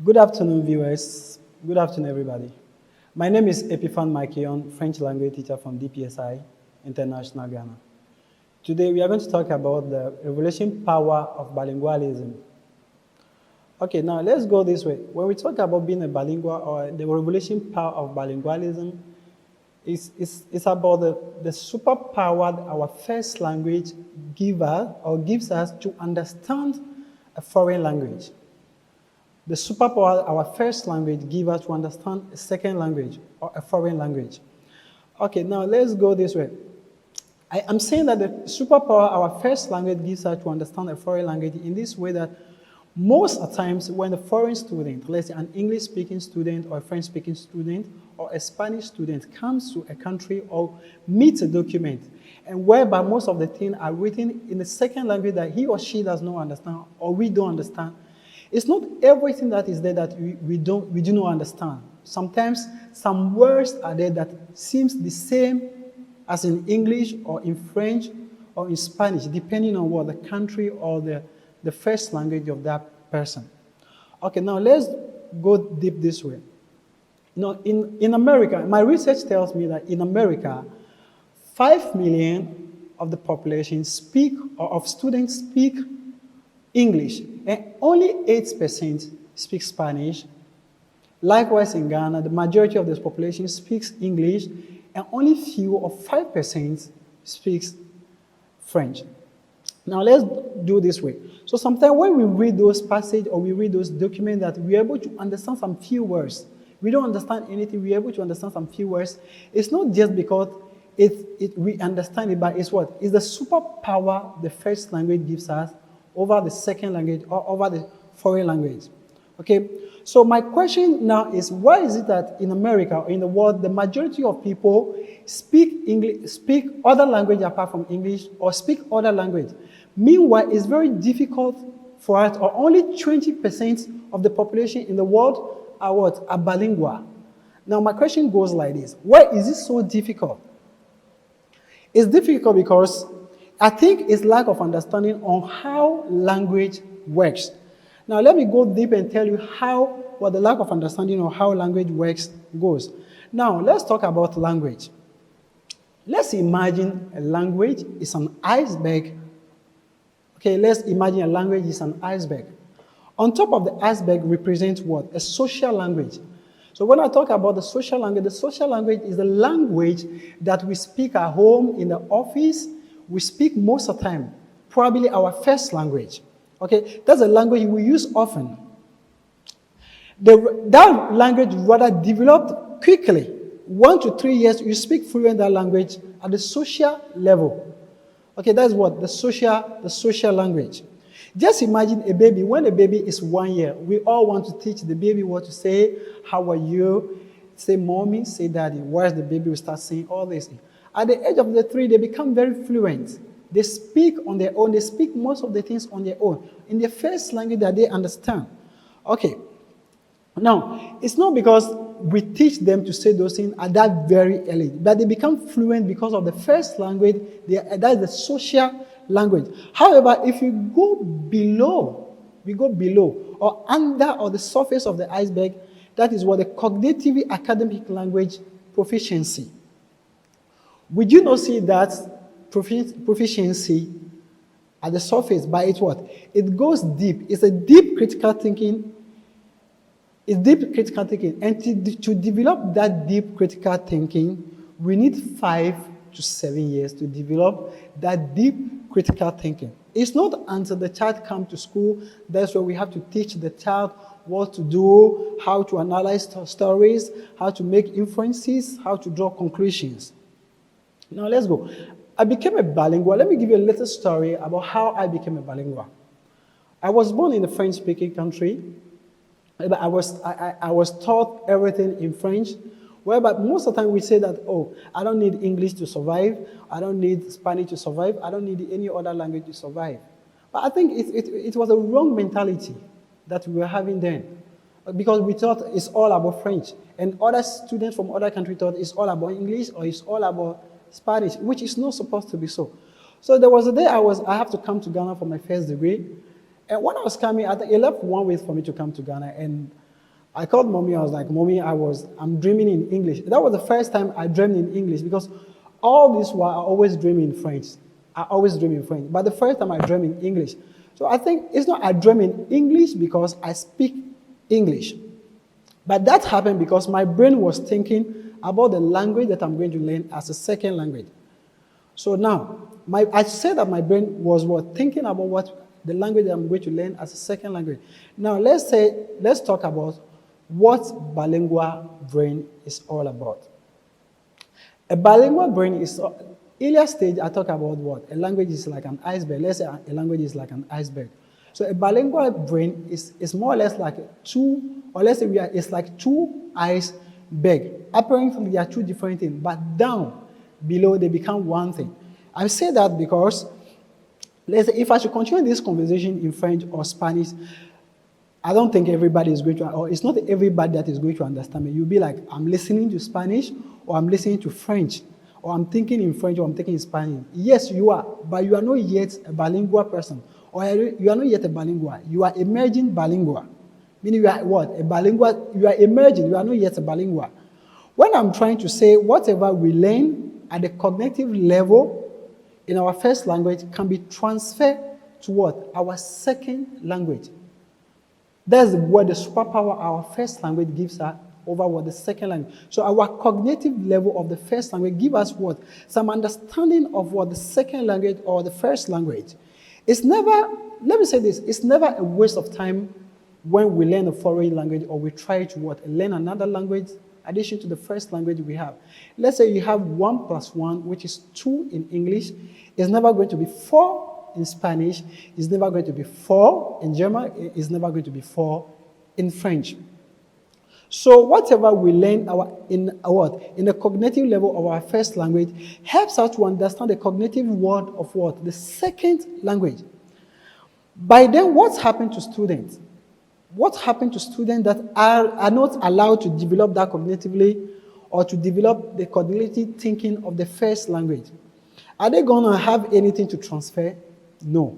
Good afternoon, viewers. Good afternoon, everybody. My name is Epiphane Mikehoun, French language teacher from DPSI, International Ghana. Today, we are going to talk about the revelation power of bilingualism. Okay, now let's go this way. When we talk about being a bilingual or the revelation power of bilingualism, it's about the superpower that our first language gives us to understand a foreign language. The superpower our first language gives us to understand a second language or a foreign language. Okay, now let's go this way. I'm saying that the superpower our first language gives us to understand a foreign language in this way that most of the times when a foreign student, let's say an English-speaking student or a French-speaking student or a Spanish student comes to a country or meets a document, and whereby most of the things are written in the second language that he or she does not understand or we don't understand, it's not everything that is there that we do not understand. Sometimes some words are there that seems the same as in English or in French or in Spanish, depending on what the country or the first language of that person. Okay, now let's go deep this way. Now, in America, my research tells me that in America, 5 million of the population speak, or of students speak English, and only 8% speak Spanish. Likewise, in Ghana, the majority of this population speaks English, and only few or 5% speaks French. Now, let's do this way. So sometimes when we read those passages or we read those documents that we're able to understand some few words, we don't understand anything, we're able to understand some few words, it's not just because we understand it, but it's what? It's the superpower the first language gives us over the second language or over the foreign language. Okay, so my question now is, why is it that in America or in the world, the majority of people speak English, speak other language apart from English, or speak other language? Meanwhile, it's very difficult for us, or only 20% of the population in the world are what? Are bilingual. Now, my question goes like this. Why is it so difficult? It's difficult because I think it's lack of understanding on how language works. Now, let me go deep and tell you what the lack of understanding of how language works goes. Now, let's talk about language. Let's imagine a language is an iceberg. Okay, let's imagine a language is an iceberg. On top of the iceberg represents what? A social language. So when I talk about the social language is the language that we speak at home, in the office, we speak most of the time, probably our first language. Okay, that's a language we use often. That language rather developed quickly. 1 to 3 years, you speak fluent that language at the social level. Okay, that's what? The social language. Just imagine a baby. When a baby is 1 year, we all want to teach the baby what to say. How are you? Say mommy, say daddy. Where's the baby will start saying all this. At the age of the 3, they become very fluent. They speak on their own. They speak most of the things on their own, in their first language that they understand. Okay. Now, it's not because we teach them to say those things at that very early, but they become fluent because of the first language. That's the social language. However, if you go below, or under, or the surface of the iceberg, that is what the cognitive academic language proficiency. Would you not see that proficiency at the surface, but it's what? It goes deep. It's a deep critical thinking. It's deep critical thinking. And to develop that deep critical thinking, we need 5 to 7 years to develop that deep critical thinking. It's not until the child comes to school, that's where we have to teach the child what to do, how to analyze stories, how to make inferences, how to draw conclusions. Now let's go. I became a bilingual. Let me give you a little story about how I became a bilingual. I was born in a French-speaking country. I was taught everything in French. Whereby most of the time we say that, oh, I don't need English to survive. I don't need Spanish to survive. I don't need any other language to survive. But I think it was a wrong mentality that we were having then. Because we thought it's all about French. And other students from other countries thought it's all about English or it's all about Spanish, which is not supposed to be so. So there was a day I have to come to Ghana for my first degree. And when I was coming, I think it left 1 week for me to come to Ghana. And I called mommy. I was like, "Mommy, I'm dreaming in English." That was the first time I dreamed in English because all this while I always dream in French. I always dream in French, but the first time I dream in English. So I think it's not I dream in English because I speak English, but that happened because my brain was thinking about the language that I'm going to learn as a second language. So now, I said that my brain was thinking about what the language that I'm going to learn as a second language. Now let's talk about what bilingual brain is all about. A bilingual brain is, earlier stage I talked about what? A language is like an iceberg. Let's say a language is like an iceberg. So a bilingual brain is more or less like it's like two icebergs. Apparently they are two different things, but down below they become one thing. I say that because, let's say if I should continue this conversation in French or Spanish, I don't think everybody is going to, or it's not everybody that is going to understand me. You'll be like, I'm listening to Spanish, or I'm listening to French, or I'm thinking in French, or I'm thinking in Spanish. Yes, you are, but you are not yet a bilingual person, or you are not yet a bilingual. You are emerging bilingual. Meaning you are what? A bilingual, you are emerging, you are not yet a bilingual. When I'm trying to say whatever we learn at the cognitive level in our first language can be transferred to what? Our second language. That's what the superpower our first language gives us over what the second language. So our cognitive level of the first language gives us what? Some understanding of what the second language or the first language. It's never, let me say this, it's never a waste of time when we learn a foreign language or we try to what? Learn another language addition to the first language we have. Let's say you have 1 + 1, which is 2 in English. It's never going to be 4 in Spanish. It's never going to be 4 in German. It's never going to be 4 in French. So whatever we learn in the cognitive level of our first language helps us to understand the cognitive world of what? The second language. By then, what's happened to students? What happened to students that are not allowed to develop that cognitively or to develop the cognitive thinking of the first language? Are they going to have anything to transfer? No.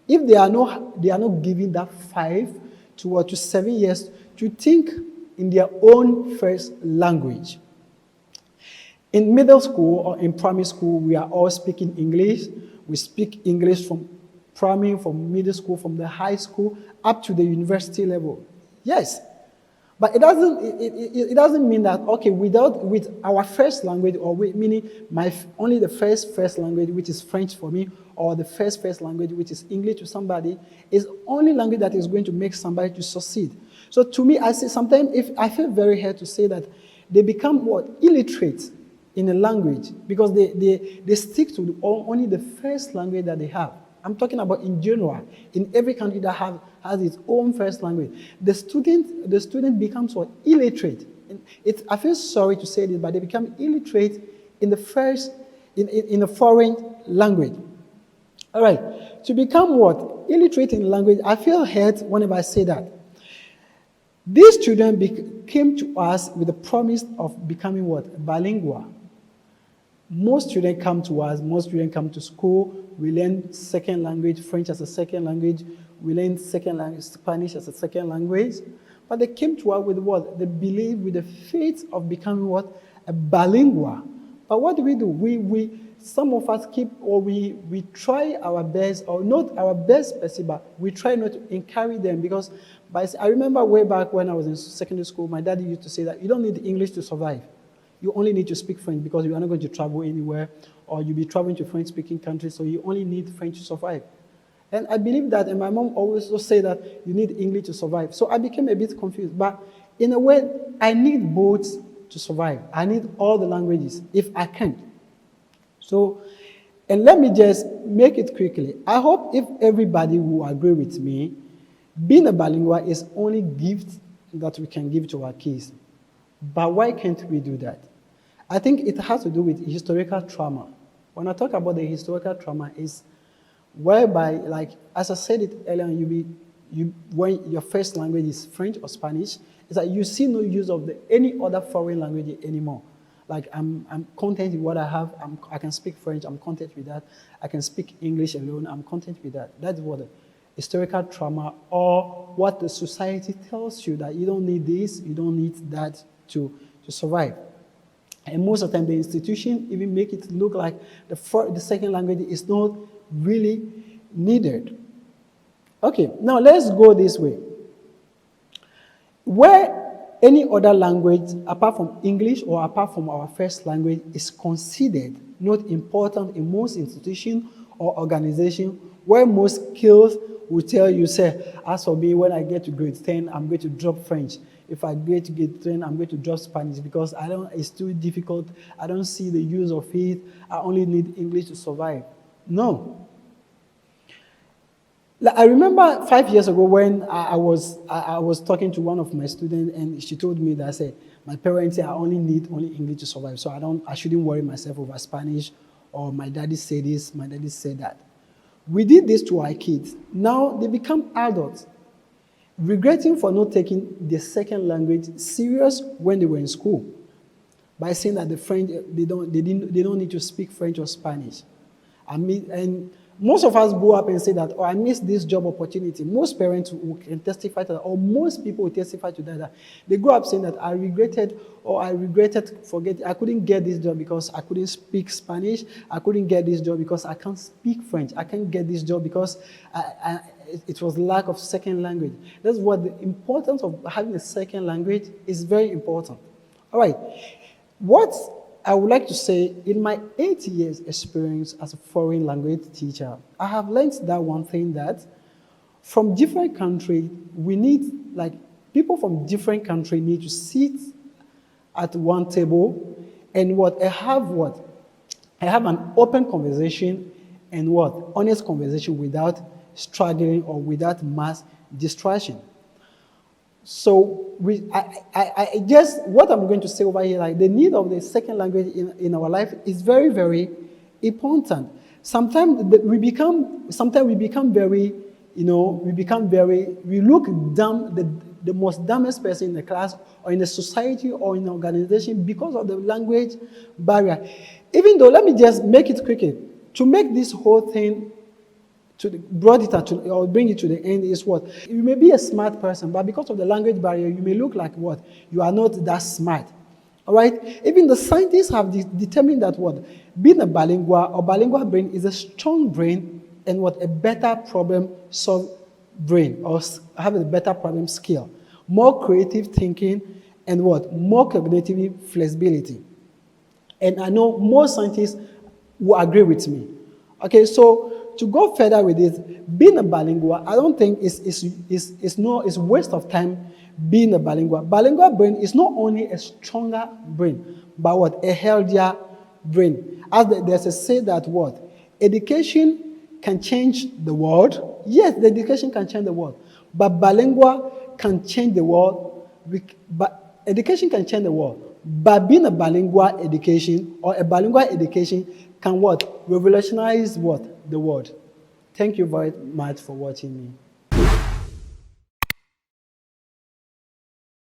If they are not given that 5 to 7 years to think in their own first language. In middle school or in primary school, we are all speaking English. We speak English from primary, from middle school, from the high school, up to the university level. Yes. But it doesn't mean that, okay, with our first language, or meaning only the first language, which is French for me, or the first language, which is English to somebody, is only language that is going to make somebody to succeed. So to me, I say sometimes I feel very hard to say that they become what? Illiterate in a language because they stick to only the first language that they have. I'm talking about in general, in every country that has its own first language. The student becomes what? Illiterate. I feel sorry to say this, but they become illiterate in a foreign language. All right. To become what? Illiterate in language, I feel hurt whenever I say that. These children came to us with the promise of becoming what? Bilingual. Most students come to us, most students come to school, we learn second language, French as a second language, we learn second language, Spanish as a second language, but they came to us with what? They believe, with the faith of becoming what? A bilingual. But what do? Some of us we try our best, or not our best, but we try not to encourage them because I remember way back when I was in secondary school, my daddy used to say that you don't need English to survive. You only need to speak French because you are not going to travel anywhere, or you'll be traveling to French-speaking countries, so you only need French to survive. And I believe that, and my mom always would say that you need English to survive. So I became a bit confused. But in a way, I need both to survive. I need all the languages if I can. So, and let me just make it quickly. I hope if everybody will agree with me, being a bilingual is only gift that we can give to our kids. But why can't we do that? I think it has to do with historical trauma. When I talk about the historical trauma, is whereby, like as I said it earlier, when your first language is French or Spanish, is that you see no use of any other foreign language anymore. Like I'm content with what I have. I can speak French. I'm content with that. I can speak English alone. I'm content with that. That's what. historical trauma, or what the society tells you that you don't need this, you don't need that to survive. And most of the time, the institution even make it look like the second language is not really needed. Okay, now let's go this way. Where any other language, apart from English or apart from our first language, is considered not important in most institutions or organizations, where most skills will tell you, say, as for me, when I get to grade 10, I'm going to drop French. If I get to grade 10, I'm going to drop Spanish because it's too difficult. I don't see the use of it. I only need English to survive. No. I remember 5 years ago when I was talking to one of my students, and she told me that, I said, my parents say I only need English to survive, so I shouldn't worry myself over Spanish, or my daddy said this, my daddy said that. We did this to our kids. Now they become adults, regretting for not taking the second language serious when they were in school, by saying that the French they don't need to speak French or Spanish. And most of us go up and say that, oh, I missed this job opportunity. Most parents can testify to that, or most people will testify to that. They go up saying that I regretted I couldn't get this job because I couldn't speak Spanish. I couldn't get this job because I can't speak French. I can't get this job because it was lack of second language. That's what the importance of having a second language is very important. All right. What I would like to say, in my 8 years experience as a foreign language teacher, I have learned that one thing, that from different countries, we need, people from different countries need to sit at one table and have an open conversation and honest conversation without struggling or without mass distraction. So I guess what I'm going to say over here, the need of the second language in our life is very, very important. Sometimes we become very, we look dumb, the most dumbest person in the class or in the society or in the organization because of the language barrier. Even though, let me just make it quicker, to make this whole thing bring it to the end is what? You may be a smart person, but because of the language barrier, you may look like what? You are not that smart. All right? Even the scientists have determined that being a bilingual or bilingual brain is a strong brain and a better problem solve brain, or have a better problem skill, more creative thinking, and more cognitive flexibility. And I know most scientists will agree with me. Okay, so to go further with this, being a bilingual, I don't think it's waste of time being a bilingual. Bilingual brain is not only a stronger brain, but a healthier brain. As there's a say that education can change the world. Yes, the education can change the world, but bilingual can change the world. But education can change the world, but being a bilingual education or a bilingual education can revolutionize the world. Thank you very much for watching me.